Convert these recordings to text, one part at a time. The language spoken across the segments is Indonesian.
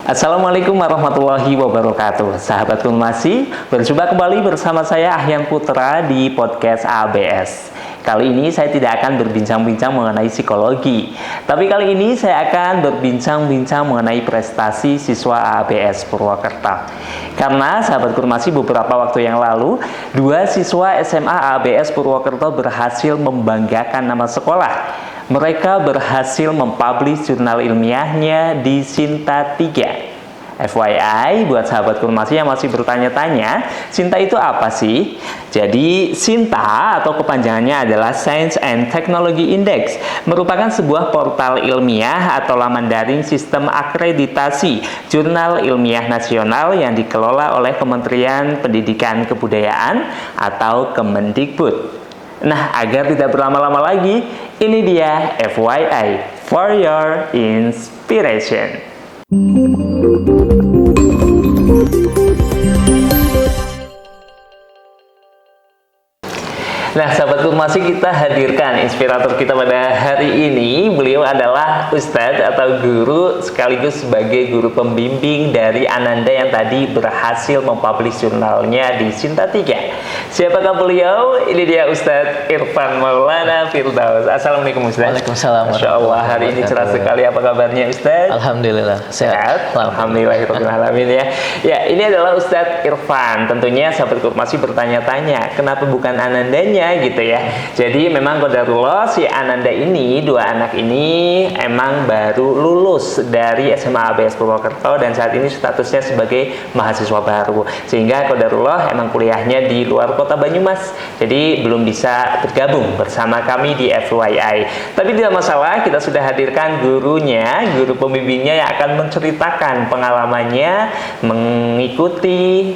Assalamualaikum warahmatullahi wabarakatuh. Sahabat Kumasi, berjumpa kembali bersama saya Ahyan Putra di podcast ABS. Kali ini saya tidak akan berbincang-bincang mengenai psikologi, tapi kali ini saya akan berbincang-bincang mengenai prestasi siswa ABS Purwokerto. Karena sahabat Kumasi, beberapa waktu yang lalu, 2 siswa SMA ABS Purwokerto berhasil membanggakan nama sekolah. Mereka berhasil mempublish jurnal ilmiahnya di Sinta 3. FYI, buat sahabat Kumasi yang masih bertanya-tanya, Sinta itu apa sih? Jadi, Sinta atau kepanjangannya adalah Science and Technology Index, merupakan sebuah portal ilmiah atau laman daring sistem akreditasi jurnal ilmiah nasional yang dikelola oleh Kementerian Pendidikan Kebudayaan atau Kemendikbud. Nah, agar tidak berlama-lama lagi, ini dia FYI, for your inspiration. Nah, sahabat Kumasi, kita hadirkan inspirator kita pada hari ini. Beliau adalah Ustadz atau guru sekaligus sebagai guru pembimbing dari Ananda yang tadi berhasil mempublish jurnalnya di Sinta 3. Siapakah beliau? Ini dia Ustadz Irfan Maulana Firdaus. Assalamualaikum Ustadz. Waalaikumsalam. Masya Allah, hari ini cerah sekali. Apa kabarnya Ustadz? Alhamdulillah, sehat. Alhamdulillahirrahmanirrahim ya. Ya, ini adalah Ustadz Irfan. Tentunya sahabat Kumasi bertanya-tanya, kenapa bukan Anandanya gitu ya. Jadi memang qadarullah si Ananda ini, 2 anak ini emang baru lulus dari SMA ABS Purwokerto dan saat ini statusnya sebagai mahasiswa baru. Sehingga qadarullah emang kuliahnya di luar kota Banyumas. Jadi belum bisa bergabung bersama kami di FYI. Tapi tidak masalah, kita sudah hadirkan gurunya, guru pembimbingnya yang akan menceritakan pengalamannya mengikuti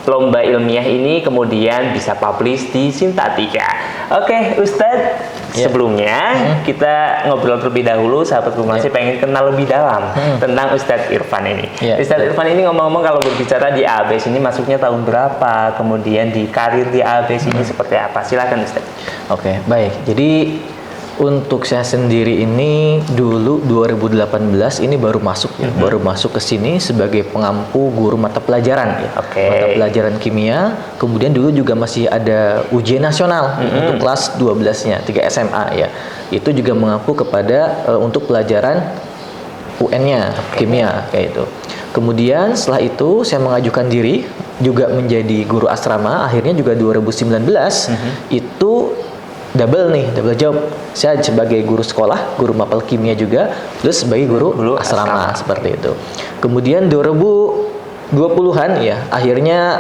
lomba ilmiah ini, kemudian bisa publish di Sinta 3. Oke, Ustadz, sebelumnya kita ngobrol terlebih dahulu, sahabat Kumasi pengen kenal lebih dalam tentang Ustadz Irfan ini. Ustadz Irfan ini ngomong-ngomong kalau berbicara di ABS ini masuknya tahun berapa, kemudian di karir di ABS ini seperti apa? Silakan Ustadz. Oke, baik. Jadi untuk saya sendiri ini dulu 2018 ini baru masuk ya, baru masuk ke sini sebagai pengampu guru mata pelajaran ya. Mata pelajaran kimia. Kemudian dulu juga masih ada ujian nasional untuk kelas 12-nya, 3 SMA ya. Itu juga mengampu kepada untuk pelajaran UN-nya, kimia kayak itu. Kemudian setelah itu saya mengajukan diri juga menjadi guru asrama, akhirnya juga 2019 itu double job. Saya sebagai guru sekolah, guru mapel kimia juga, terus sebagai guru asrama seperti itu. Kemudian 2020-an ya, akhirnya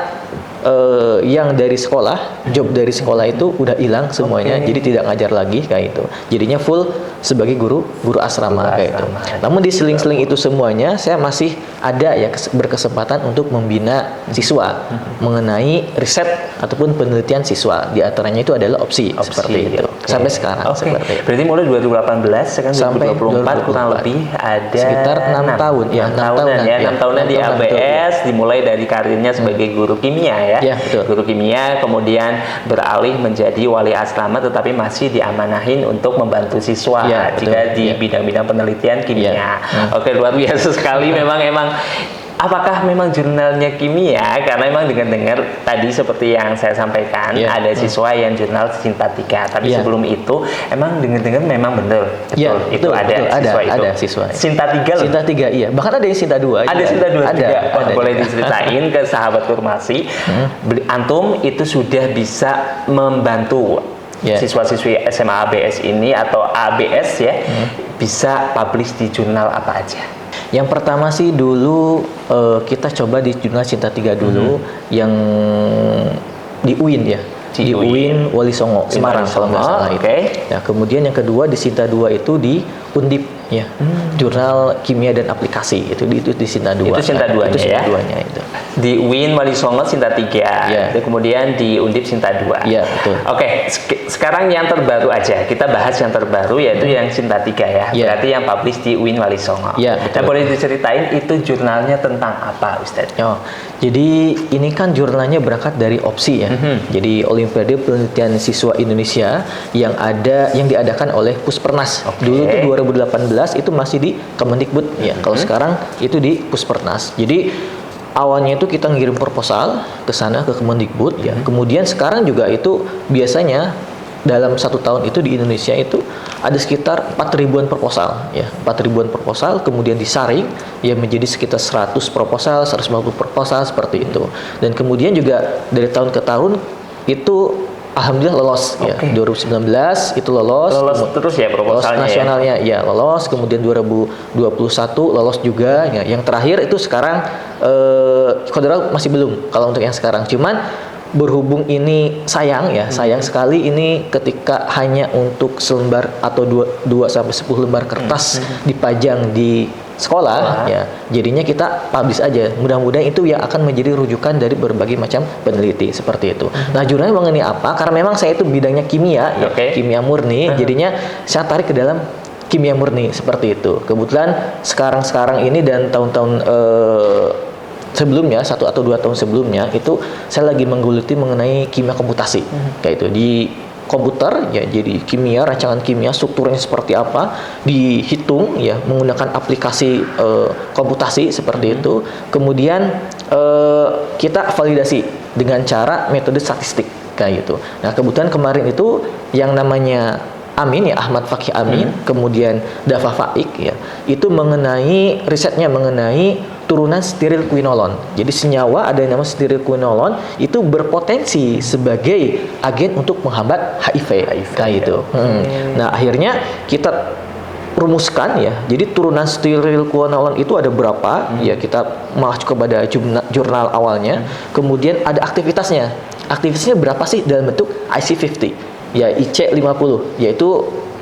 yang dari sekolah, job dari sekolah itu udah hilang semuanya, jadi tidak ngajar lagi kayak itu. Jadinya full sebagai guru asrama kayak itu. Namun di seling-seling itu semuanya saya masih ada ya berkesempatan untuk membina siswa mengenai riset ataupun penelitian siswa. Di antaranya itu adalah opsi seperti itu. Sampai sekarang seperti itu. Berarti mulai 2018 sekarang sampai 2024 kurang lebih ada sekitar 6 tahun ya, 6 tahunan di ABS, dimulai dari karirnya sebagai guru kimia ya. Ya, betul. Guru kimia, kemudian beralih menjadi wali asrama, tetapi masih diamanahin untuk membantu siswa jika di bidang-bidang penelitian kimia. Oke, luar biasa sekali. memang apakah memang jurnalnya kimia? Karena memang dengar tadi seperti yang saya sampaikan, ada siswa yang jurnal Sinta 3. Tapi sebelum itu, emang dengar memang benar. Betul, ada siswa. Sinta 3 loh. Sinta 3, iya. Bahkan ada yang Sinta 2. Ada Sinta 2 juga. Ada boleh diceritain ke sahabat Kumasi. Antum itu sudah bisa membantu siswa-siswi SMA ABS ini atau ABS ya, bisa publish di jurnal apa aja? Yang pertama sih dulu kita coba di jurnal Sinta 3 dulu yang di UIN ya. Di UIN Wali Songo, Semarang kalau nggak salah itu. Nah, kemudian yang kedua di Sinta 2 itu di Undip ya. Jurnal Kimia dan Aplikasi itu di Sinta 2. Itu Sinta 2-nya itu ya. Sinta 2-nya itu. Di UIN Wali Songo Sinta 3. Itu kemudian di Undip Sinta 2. Iya, betul. Oke, sekarang yang terbaru aja. Kita bahas yang terbaru yaitu yang Sinta 3 ya. Berarti yang publish di UIN Wali Songo. Iya, betul. Nah, boleh diceritain itu jurnalnya tentang apa, Ustadz? Jadi ini kan jurnalnya berangkat dari opsi ya. Jadi Olimpiade Penelitian Siswa Indonesia yang diadakan oleh Puspernas. Dulu itu 2018 itu masih di Kemendikbud ya. Kalau sekarang itu di Puspernas. Jadi awalnya itu kita ngirim proposal ke sana ke Kemendikbud ya. Kemudian sekarang juga itu biasanya dalam 1 tahun itu di Indonesia itu ada sekitar 4.000-an proposal ya. 4.000-an proposal kemudian disaring ya menjadi sekitar 100 proposal, 150 proposal seperti itu. Dan kemudian juga dari tahun ke tahun itu alhamdulillah lolos ya. 2019 itu lolos terus ya proposalnya. Lolos nasionalnya ya lolos, kemudian 2021 lolos juga ya. Yang terakhir itu sekarang Kodral masih belum kalau untuk yang sekarang. Cuman berhubung ini sayang sekali ini ketika hanya untuk selembar atau 2 sampai 10 lembar kertas dipajang di sekolah ya, jadinya kita publish aja. Mudah-mudahan itu yang akan menjadi rujukan dari berbagai macam peneliti seperti itu. Nah, jurnalnya mengenai apa? Karena memang saya itu bidangnya kimia ya, kimia murni, jadinya saya tarik ke dalam kimia murni seperti itu. Kebetulan sekarang ini dan tahun-tahun sebelumnya 1 atau 2 tahun sebelumnya itu saya lagi menggeluti mengenai kimia komputasi kayak itu di komputer ya, jadi kimia, rancangan kimia strukturnya seperti apa dihitung ya menggunakan aplikasi komputasi seperti itu. Kemudian kita validasi dengan cara metode statistik kayak gitu. Nah, kebetulan kemarin itu yang namanya Amin ya, Ahmad Fakih Amin, kemudian Dafa Faik ya, itu mengenai risetnya mengenai turunan steril quinolon. Jadi senyawa ada yang namanya steril quinolon itu berpotensi sebagai agen untuk menghambat HIV kayak itu. Nah, akhirnya kita rumuskan ya. Jadi turunan steril quinolon itu ada berapa? Ya, kita masuk kepada jurnal awalnya. Kemudian ada aktivitasnya. Aktivitasnya berapa sih dalam bentuk IC50? Ya, IC50, yaitu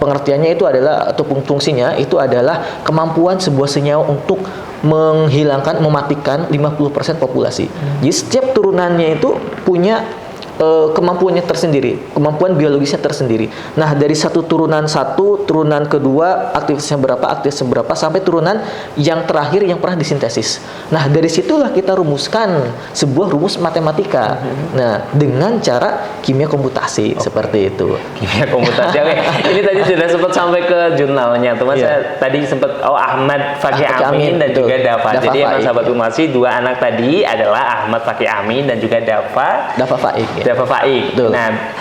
pengertiannya itu adalah atau fungsinya itu adalah kemampuan sebuah senyawa untuk mematikan 50% populasi. Jadi setiap turunannya itu punya kemampuannya tersendiri, kemampuan biologisnya tersendiri. Nah, dari turunan kedua, aktivitasnya berapa, sampai turunan yang terakhir yang pernah disintesis. Nah, dari situlah kita rumuskan sebuah rumus matematika. Nah, dengan cara kimia komputasi seperti itu. Kimia komputasi. Ini tadi sudah sempat sampai ke jurnalnya, teman. Saya tadi sempat Ahmad Fakih Amin dan juga Dafa. Jadi emang sahabat Umasi, 2 anak tadi adalah Ahmad Fakih Amin dan juga Dafa Faik. Ya. Dafa Faik. Nah,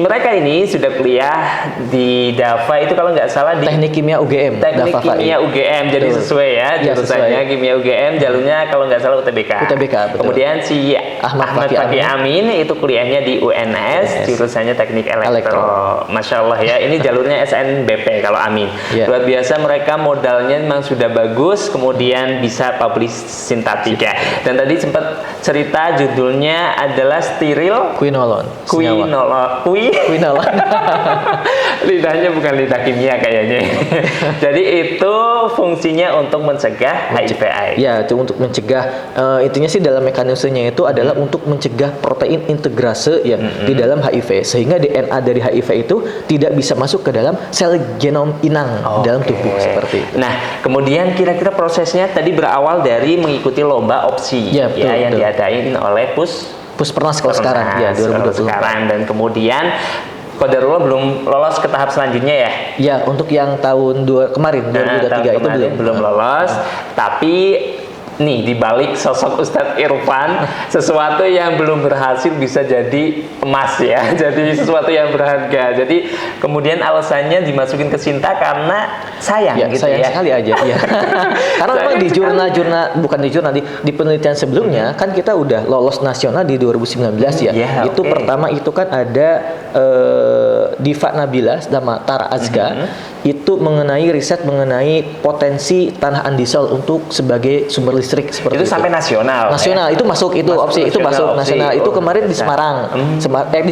mereka ini sudah kuliah di Dafa itu kalau nggak salah di Teknik Kimia UGM. Teknik Kimia UGM, jadi sesuai ya jurusannya Kimia UGM, jalurnya kalau nggak salah UTBK. Betul. Kemudian si Ahmad Fakih Amin itu kuliahnya di UNS, jurusannya Teknik Elektro. Masya Allah ya, ini jalurnya SNBP kalau Amin. Luar biasa, mereka modalnya memang sudah bagus, kemudian bisa publish sintetika. Dan tadi sempat cerita judulnya adalah steril quinolon. Lidahnya bukan lidah kimia kayaknya. Jadi itu fungsinya untuk mencegah HIV/AIDS. Ya, itu untuk mencegah. Intinya sih dalam mekanismenya itu adalah untuk mencegah protein integrase ya di dalam HIV, sehingga DNA dari HIV itu tidak bisa masuk ke dalam sel genom inang dalam tubuh seperti itu. Nah, kemudian kira-kira prosesnya tadi berawal dari mengikuti lomba opsi yang diadain oleh Puspernas kalau sekarang ya 2020 sekarang, dan kemudian Qadarullah belum lolos ke tahap selanjutnya ya? Ya, untuk yang tahun kemarin 2023 itu belum lolos, tapi nih di balik sosok Ustadz Irfan, sesuatu yang belum berhasil bisa jadi emas ya, jadi sesuatu yang berharga. Jadi kemudian alasannya dimasukin ke Sinta karena sayang gitu sayang ya. Sekali aja ya. Karena memang di jurnal bukan di jurnal, di penelitian sebelumnya kan kita udah lolos nasional di 2019 ya. Itu pertama itu kan ada Diva Nabila sama Tara Azga itu mengenai riset mengenai potensi tanah andisol untuk sebagai sumber listrik seperti itu. Sampai nasional. Nasional ya? Itu masuk opsi itu masuk nasional. Itu kemarin di Semarang, di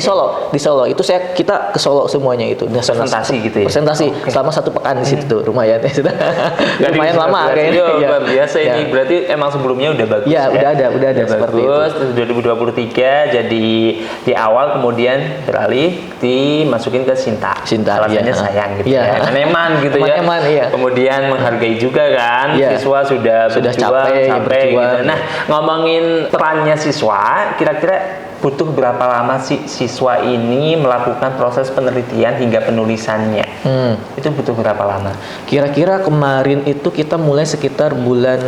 Solo. Itu kita ke Solo semuanya itu. Presentasi gitu ya. Presentasi selama 1 pekan di situ tuh, lumayan. Lumayan lama kayaknya. Luar biasa ini. Berarti emang sebelumnya udah bagus. Ya, udah ada seperti bagus. Itu. Terus 2023 jadi di awal kemudian beralih dimasukin ke Sinta. Alasannya sayang gitu ya. Karena memang gitu ya. Teman-teman, iya. Kemudian menghargai juga kan, Iya. siswa sudah capek gitu. berjuang. Nah, ngomongin perannya siswa, kira-kira butuh berapa lama sih siswa ini melakukan proses penelitian hingga penulisannya? Itu butuh berapa lama? Kira-kira kemarin itu kita mulai sekitar bulan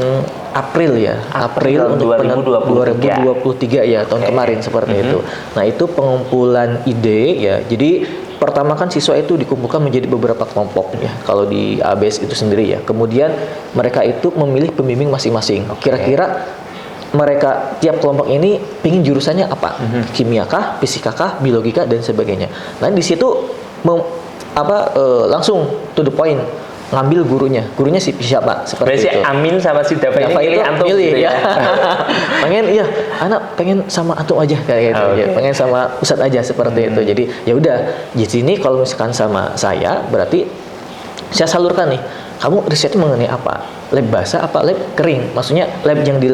April ya. April untuk 2023 ya, tahun kemarin seperti itu. Nah, itu pengumpulan ide ya. Jadi pertama kan siswa itu dikumpulkan menjadi beberapa kelompok ya. Kalau di ABS itu sendiri ya. Kemudian mereka itu memilih pembimbing masing-masing. Kira-kira mereka tiap kelompok ini pingin jurusannya apa? Kimia kah, fisika kah, biologi kah, dan sebagainya. Nah, di situ langsung to the point, ngambil gurunya siapa seperti berarti itu. Amin sama si Dava ini milih antum milih gitu ya. Pengen anak pengen sama antum aja kayak gitu. Ya, pengen sama Ustadz aja seperti itu. Jadi ya udah di sini kalau misalkan sama saya berarti saya salurkan nih. Kamu risetnya mengenai apa? Lab basah apa lab kering? Maksudnya lab yang di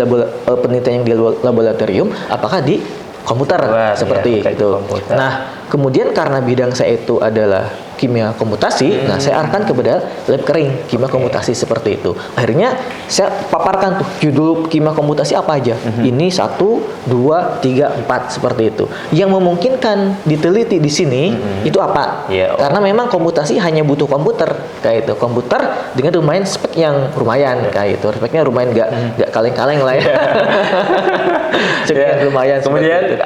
penelitian yang di laboratorium, apakah di komputer seperti itu. Nah, kemudian karena bidang saya itu adalah kimia komputasi, nah saya arahkan kepada lab kering kimia komputasi seperti itu. Akhirnya saya paparkan tuh judul kimia komputasi apa aja. Ini 1, 2, 3, 4 seperti itu. Yang memungkinkan diteliti di sini itu apa? Karena memang komputasi hanya butuh komputer kayak itu. Komputer dengan lumayan spek yang lumayan kayak itu. Speknya lumayan nggak kaleng-kaleng lah ya. Speknya lumayan. Kemudian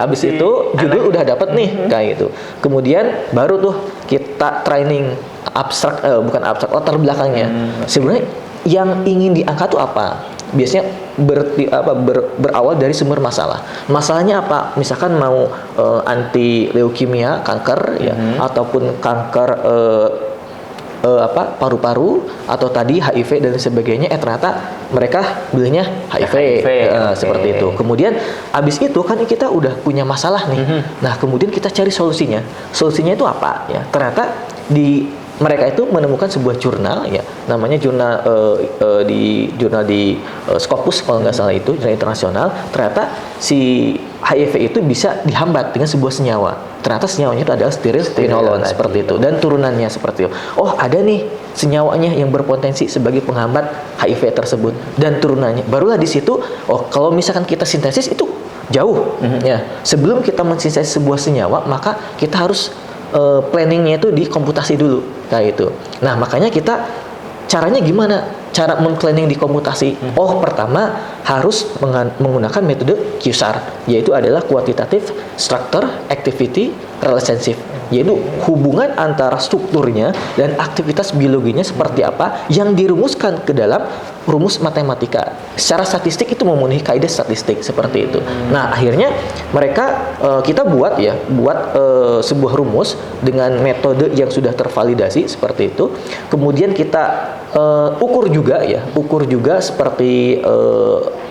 abis itu judul udah dapat nih kayak itu. Kemudian baru tuh kita training bukan abstrak, latar belakangnya. Sebenarnya yang ingin diangkat tuh apa? Biasanya berawal dari sumber masalah. Masalahnya apa? Misalkan mau anti leukemia, kanker ya, ataupun kanker paru-paru atau tadi HIV dan sebagainya, ternyata mereka belinya HIV, seperti itu. Kemudian abis itu kan kita udah punya masalah nih. Nah, kemudian kita cari solusinya. Solusinya itu apa ya? Ternyata mereka itu menemukan sebuah jurnal ya, namanya jurnal di Scopus kalau nggak salah itu, jurnal internasional. Ternyata si HIV itu bisa dihambat dengan sebuah senyawa. Ternyata senyawanya itu adalah steril-quinolone seperti itu, dan turunannya seperti itu. Oh, ada nih senyawanya yang berpotensi sebagai penghambat HIV tersebut dan turunannya. Barulah di situ, kalau misalkan kita sintesis itu jauh ya. Sebelum kita mensintesis sebuah senyawa, maka kita harus planningnya itu di komputasi dulu kayak itu. Nah, makanya kita caranya gimana? Cara memplanning di komputasi. Pertama harus menggunakan metode QSAR, yaitu adalah Quantitative Structure Activity Relationship, yaitu hubungan antara strukturnya dan aktivitas biologinya seperti apa yang dirumuskan ke dalam rumus matematika. Secara statistik itu memenuhi kaidah statistik seperti itu. Nah, akhirnya kita buat sebuah rumus dengan metode yang sudah tervalidasi seperti itu. Kemudian kita ukur juga seperti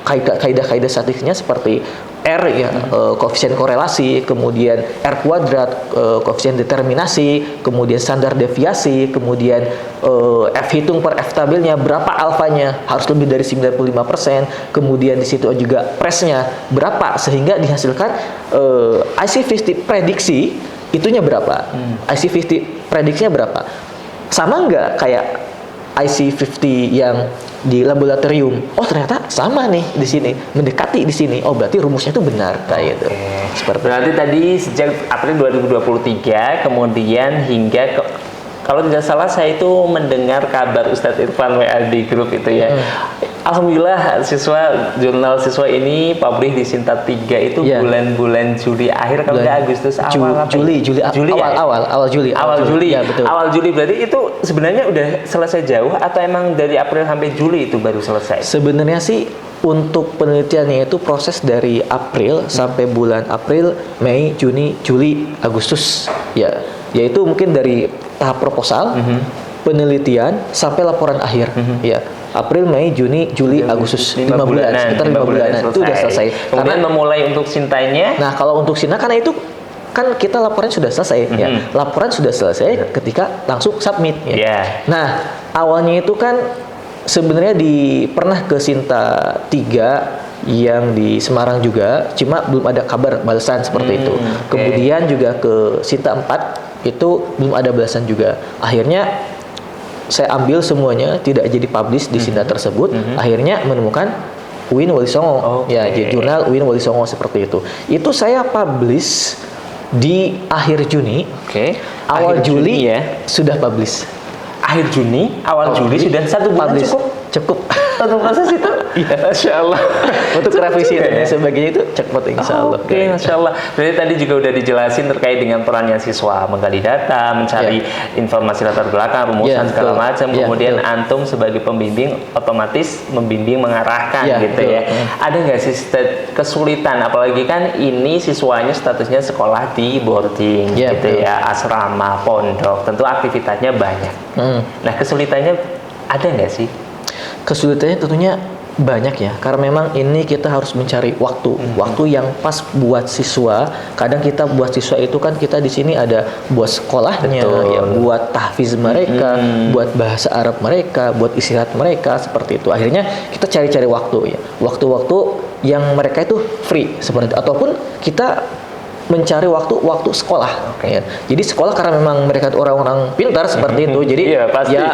kaidah-kaidah statistiknya seperti R ya, koefisien korelasi, kemudian R kuadrat, koefisien determinasi, kemudian standar deviasi, kemudian F hitung per F tabelnya berapa alfanya, harus lebih dari 95%, kemudian di situ juga presnya berapa sehingga dihasilkan IC50 prediksi itunya berapa, IC50 prediksinya berapa, sama nggak kayak IC50 yang di laboratorium? Ternyata sama nih di sini, mendekati di sini. Berarti rumusnya itu benar kayak gitu. Berarti tadi sejak April 2023 kemudian hingga kalau tidak salah saya itu mendengar kabar Ustadz Irfan WA di grup itu ya. Alhamdulillah jurnal siswa ini publish di Sinta 3 itu bulan-bulan Juli akhir kalau nggak Agustus awal Juli awal Juli. Ya, betul. Awal Juli berarti itu sebenarnya udah selesai jauh atau emang dari April sampai Juli itu baru selesai? Sebenarnya sih untuk penelitiannya itu proses dari April sampai bulan April, Mei, Juni, Juli, Agustus ya. Yaitu mungkin dari tahap proposal, penelitian sampai laporan akhir ya. April, Mei, Juni, Juli, Agustus, 5 bulan, sekitar 5 bulanan itu udah selesai. Kemudian memulai untuk sintanya. Nah, kalau untuk Sinta karena itu kan kita laporan sudah selesai ya. Laporan sudah selesai ketika langsung submit ya. Nah, awalnya itu kan sebenarnya pernah ke Sinta 3 yang di Semarang juga, cuma belum ada kabar balasan seperti itu. Kemudian juga ke Sinta 4 itu belum ada balasan juga. Akhirnya saya ambil semuanya, tidak jadi publish di Sinta tersebut. Akhirnya menemukan UIN Wali Songo, ya jurnal UIN Wali Songo seperti itu. Itu saya publish di akhir Juni, awal Akhir Juli ya. sudah publish. Akhir Juni, awal Juli sudah 1 bulan publish. Cukup. Untuk proses itu? Iya. Masya Allah. Untuk Cukup revisi juga dan ya? sebagainya itu cepat insya Allah. Oke, Masya Allah. Berarti tadi juga udah dijelasin terkait dengan perannya siswa menggali data, mencari informasi latar belakang, rumusan segala betul. macam. Ya, Kemudian betul. antum sebagai pembimbing otomatis membimbing mengarahkan Ya, gitu betul. ya. Ada nggak sih kesulitan? Apalagi kan ini siswanya statusnya sekolah di boarding Ya, gitu betul. ya, asrama, pondok. Tentu aktivitasnya banyak. Nah, kesulitannya ada nggak sih? Kesulitannya tentunya banyak ya, karena memang ini kita harus mencari waktu yang pas buat siswa. Kadang kita buat siswa itu kan kita di sini ada buat sekolahnya, ya, buat tahfiz mereka, buat bahasa Arab mereka, buat istirahat mereka seperti itu. Akhirnya kita cari-cari waktu ya, waktu-waktu yang mereka itu free seperti itu. Ataupun kita mencari waktu sekolah. Ya. Jadi sekolah karena memang mereka itu orang-orang pintar seperti itu. Jadi Iya, pasti. ya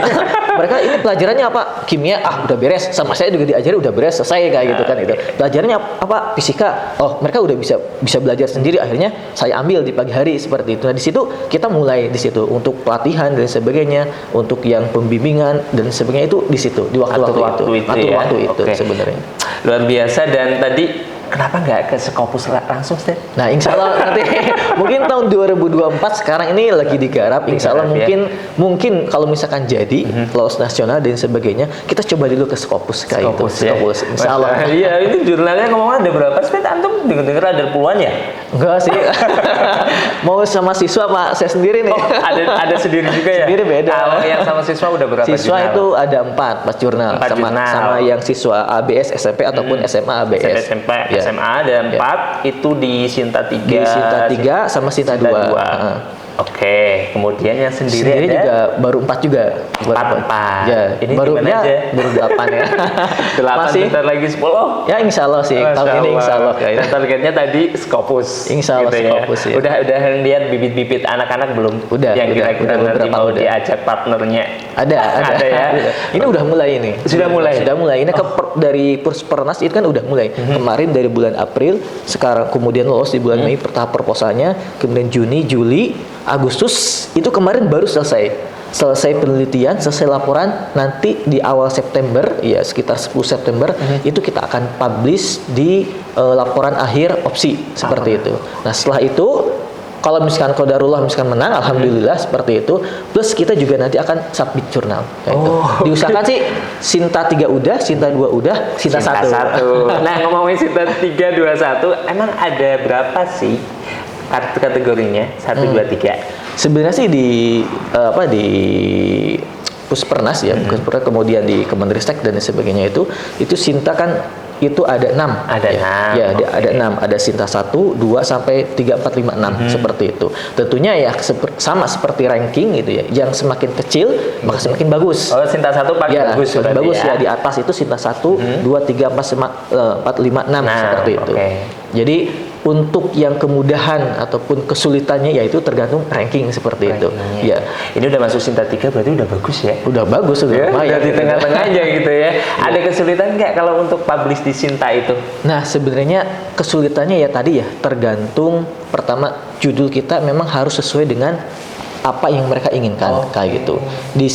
mereka ini pelajarannya apa? Kimia, udah beres. Sama saya juga diajari udah beres, selesai kayak gitu kan itu. Pelajarannya apa? Fisika. Oh, mereka udah bisa belajar sendiri. Akhirnya saya ambil di pagi hari seperti itu. Nah, di situ kita mulai di situ untuk pelatihan dan sebagainya, untuk yang pembimbingan dan sebagainya itu di situ, di waktu-waktu itu. Atur waktu itu sebenarnya. Luar biasa. Dan tadi kenapa nggak ke Sekopus langsung, Ustaz? Nah, insya Allah nanti mungkin tahun 2024 sekarang ini lagi digarap. Insya Allah mungkin kalau misalkan jadi lolos nasional dan sebagainya, kita coba dulu ke Sekopus kayak itu. Sekopus, insya Allah. Iya, ini jurnalnya ngomong ada berapa? Ustaz, antum dengar ada puluhan ya? Enggak sih. Mau sama siswa Pak, saya sendiri nih. Oh, ada sendiri juga ya? Sendiri beda. Kalau yang sama siswa udah berapa Siswa jurnal? itu ada 4 jurnal. Sama yang siswa ABS SMP ataupun SMA ABS. SMP, SMA ada 4, itu di Sinta 3. Di Sinta 3 sama Sinta 2. Oke, kemudian yang sendiri ada? juga baru 4 juga. 4. Ya, ini baru gimana aja? baru 8 ya. 8 Masih bentar lagi 10. Ya insya Allah sih. Tahun ini insya Allah. Dan targetnya tadi Sekopus. Insya Allah Sekopus ya. Udah lihat bibit-bibit anak-anak belum? Udah. Yang kira-kira nanti mau udah. diajak partnernya. Ada ya. Ini udah mulai ini. Sudah mulai. Ini dari Perspernas itu kan udah mulai. Kemarin dari bulan April, sekarang kemudian lolos di bulan Mei tahap proposalnya, kemudian Juni, Juli, Agustus itu kemarin baru selesai penelitian, selesai laporan. Nanti di awal September, ya sekitar 10 September itu kita akan publish di laporan akhir opsi seperti itu. Nah, setelah itu kalau misalkan qadarullah menang, alhamdulillah seperti itu. Plus kita juga nanti akan submit jurnal. Itu. Diusahakan sih Sinta 3 udah, Sinta 2 udah, Sinta 1. Nah, ngomongin Sinta 3, 2, 1, emang ada berapa sih kategorinya? 1, 2, 3. Sebenarnya sih di Puspernas ya, Puspernas, kemudian di Kemenristek dan sebagainya itu Sinta kan itu ada 6. Ada 6. Ya, ada 6. Ada Sinta 1, 2 sampai 3, 4, 5, 6 seperti itu. Tentunya ya sama seperti ranking gitu ya. Yang semakin kecil maka semakin bagus. Oh, Sinta 1 paling bagus paling bagus ya. Di atas itu Sinta 1, 2, 3, 4, 5, 6 seperti itu. Jadi untuk yang kemudahan ataupun kesulitannya yaitu tergantung ranking seperti itu. Ya. Ini udah masuk Sinta 3 berarti udah bagus ya. Udah bagus sudah lumayan. Di tengah-tengah aja gitu ya. Ada kesulitan nggak kalau untuk publish di Sinta itu? Nah, sebenarnya kesulitannya ya tadi ya tergantung pertama judul kita memang harus sesuai dengan apa yang mereka inginkan kayak gitu. Di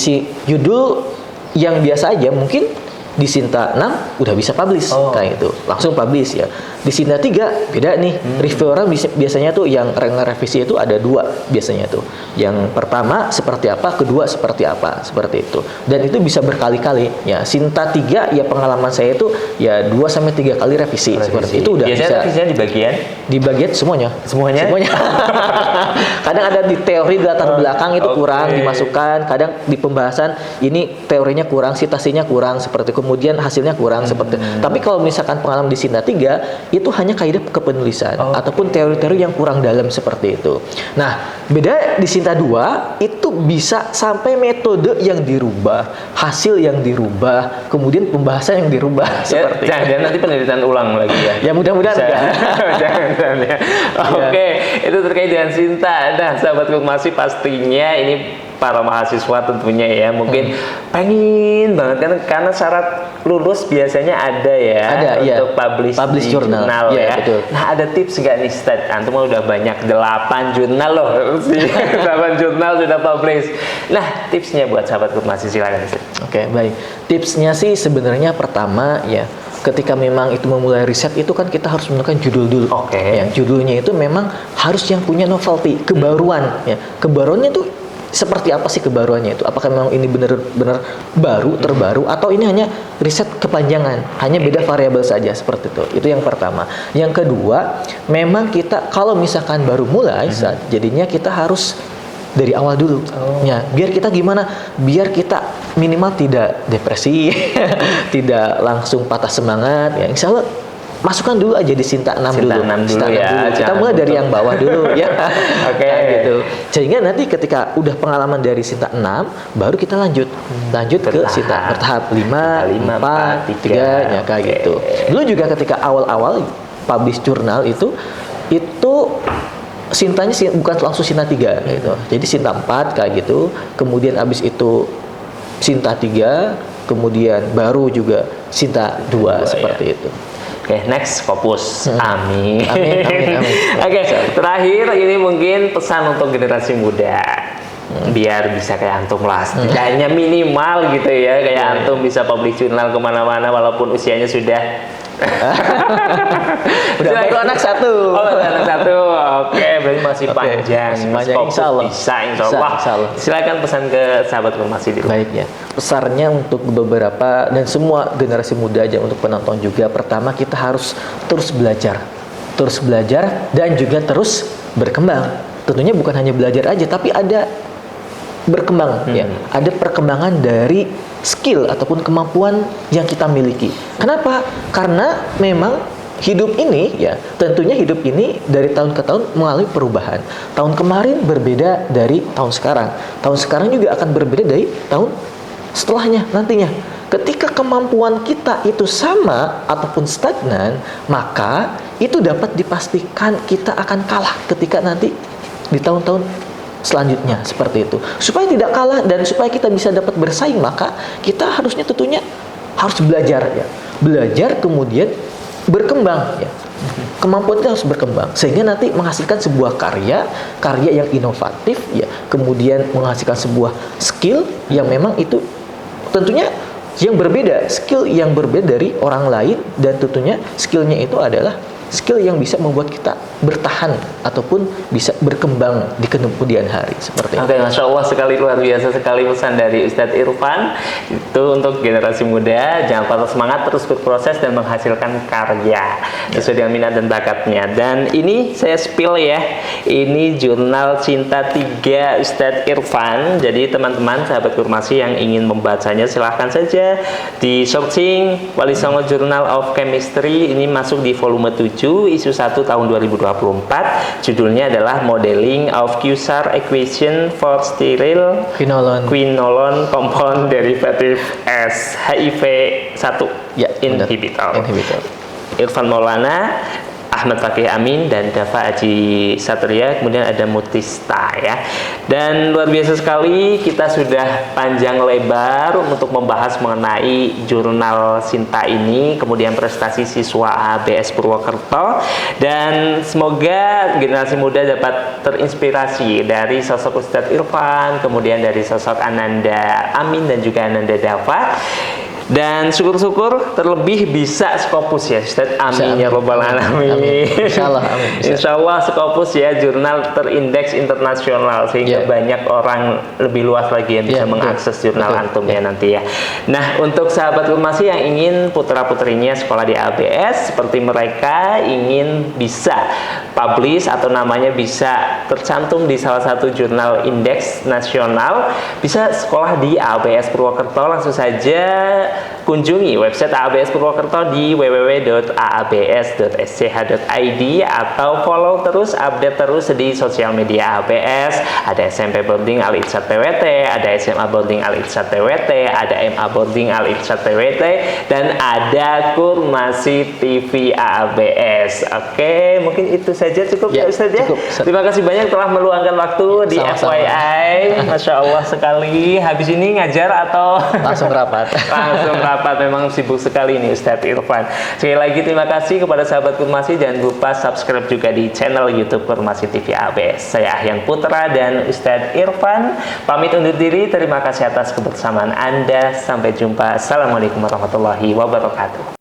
judul yang biasa aja mungkin di Sinta 6 udah bisa publish kayak gitu. Langsung publish ya. Di Sinta 3 beda nih. Reviewer biasanya tuh yang revisi itu ada 2 biasanya tuh. Yang pertama seperti apa, kedua seperti apa, seperti itu. Dan itu bisa berkali-kali ya. Sinta 3 ya pengalaman saya itu ya 2 sampai 3 kali revisi. Seperti itu udah biasanya bisa. revisinya di bagian semuanya. Semuanya. Kadang ada di teori di latar belakang itu kurang dimasukkan, kadang di pembahasan ini teorinya kurang, citasinya kurang seperti kemudian hasilnya kurang seperti. Tapi kalau misalkan pengalaman di Sinta 3 itu hanya kaidah kepenulisan ataupun teori-teori yang kurang dalam seperti itu. Nah, beda di Sinta 2 itu bisa sampai metode yang dirubah, hasil yang dirubah, kemudian pembahasan yang dirubah seperti. Jangan nanti penelitian ulang lagi ya. Ya mudah-mudahan enggak. Jangan ya. Oke, itu terkait dengan Sinta. Nah, sahabat Kumasi pastinya ini para mahasiswa tentunya ya, mungkin pengen banget kan, karena syarat lulus biasanya ada ya, untuk publish di jurnal ya. Betul. Nah, ada tips nggak nih, Ustadz? Antum udah banyak 8 jurnal loh, 8 jurnal sudah publish. Nah, tipsnya buat sahabat Kurmasi silakan. Oke, baik. Tipsnya sih sebenarnya pertama ya, ketika memang itu memulai riset itu kan kita harus menentukan judul dulu. Ya, judulnya itu memang harus yang punya novelty, kebaruan ya. Kebaruannya itu seperti apa sih kebaruannya itu? Apakah memang ini benar-benar baru, terbaru, atau ini hanya riset kepanjangan, hanya beda variabel saja, seperti itu. Itu yang pertama. Yang kedua, memang kita kalau misalkan baru mulai, jadinya kita harus dari awal dulu. Ya, biar kita gimana? Biar kita minimal tidak depresi, tidak langsung patah semangat. Ya, insya Allah masukkan dulu aja di Sinta 6 dulu. Kita mulai dari yang bawah dulu ya. Nah, gitu. Sehingga nanti ketika udah pengalaman dari Sinta 6, baru kita lanjut ke Sinta bertahap 5, 4, 3 ya kayak gitu. Dulu juga ketika awal-awal publish jurnal itu Sintanya bukan langsung Sinta 3 gitu. Jadi Sinta 4 kayak gitu. Kemudian abis itu Sinta 3, kemudian baru juga Sinta 2 seperti itu. Oke, next fokus. Amin. Amin. Oke, terakhir ini mungkin pesan untuk generasi muda. Biar bisa kayak antum lah, setidaknya minimal gitu ya, kayak antum bisa publish jurnal kemana-mana walaupun usianya sudah udah baru anak 1. Anak 1. Oke, berarti masih panjang. Insya Allah. Insya Allah. Silakan pesan ke sahabat Kurmasi dulu. Baik ya. Pesannya untuk beberapa dan semua generasi muda aja, untuk penonton juga. Pertama, kita harus terus belajar dan juga terus berkembang. Tentunya bukan hanya belajar aja, tapi ada berkembang ya. Ada perkembangan dari skill ataupun kemampuan yang kita miliki. Kenapa? Karena memang hidup ini ya, tentunya hidup ini dari tahun ke tahun mengalami perubahan. Tahun kemarin berbeda dari tahun sekarang. Tahun sekarang juga akan berbeda dari tahun setelahnya nantinya. Ketika kemampuan kita itu sama ataupun stagnan, maka itu dapat dipastikan kita akan kalah ketika nanti di tahun-tahun selanjutnya, seperti itu. Supaya tidak kalah dan supaya kita bisa dapat bersaing, maka kita harusnya tentunya harus belajar ya. Belajar kemudian berkembang ya. Kemampuan kita harus berkembang sehingga nanti menghasilkan sebuah karya yang inovatif ya. Kemudian menghasilkan sebuah skill yang memang itu tentunya yang berbeda, skill yang berbeda dari orang lain, dan tentunya skillnya itu adalah skill yang bisa membuat kita bertahan ataupun bisa berkembang di kemudian hari, seperti itu. Oke, Masya Allah sekali, luar biasa sekali pesan dari Ustadz Irfan. Itu untuk generasi muda, jangan patah semangat, terus berproses dan menghasilkan karya sesuai dengan minat dan bakatnya. Dan ini saya spill ya, ini jurnal Sinta 3 Ustadz Irfan. Jadi teman-teman sahabat Kurmasi yang ingin membacanya silahkan saja di searching Wali Songo Journal of Chemistry. Ini masuk di volume 7, isu 1 tahun 2024. Judulnya adalah Modeling of Quasar Equation for Sterile Quinolone Compound Derivative as HIV-1 Inhibitor. Irfan Maulana, Ahmad Fakih Amin, dan Dava Aji Satria, kemudian ada Mutista ya. Dan luar biasa sekali, kita sudah panjang lebar untuk membahas mengenai jurnal Sinta ini, kemudian prestasi siswa ABS Purwokerto, dan semoga generasi muda dapat terinspirasi dari sosok Ustadz Irfan, kemudian dari sosok Ananda Amin dan juga Ananda Dava. Dan syukur-syukur terlebih bisa Scopus ya Ustadz, amin ya robbal alamin. Insyaallah amin. Insyaallah Scopus ya, jurnal terindeks internasional, sehingga banyak orang lebih luas lagi yang bisa mengakses jurnal antum ya nanti ya. Nah, untuk sahabat Kurmasi yang ingin putra-putrinya sekolah di ABS, seperti mereka ingin bisa publish atau namanya bisa tercantum di salah satu jurnal indeks nasional, bisa sekolah di ABS Purwokerto. Langsung saja kunjungi website AABS Purwokerto di www.aabs.sch.id atau follow terus, update terus di sosial media AABS. Ada SMP Boarding Al Irsyad PWT, ada SMA Boarding Al Irsyad PWT, ada MA Boarding Al Irsyad PWT, dan ada Kurmasi TV AABS. Oke, mungkin itu saja cukup ya Ustaz ya. Cukup. Terima kasih banyak telah meluangkan waktu di Sama-sama. FYI. Masya Allah sekali. Habis ini ngajar atau Langsung rapat. langsung rapat? Memang sibuk sekali nih Ustadz Irfan. Sekali lagi terima kasih kepada sahabat Kurmasi. Jangan lupa subscribe juga di channel YouTube Kurmasi TV ABS. Saya Ahyan Putra dan Ustadz Irfan pamit undur diri. Terima kasih atas kebersamaan Anda. Sampai jumpa. Assalamualaikum warahmatullahi wabarakatuh.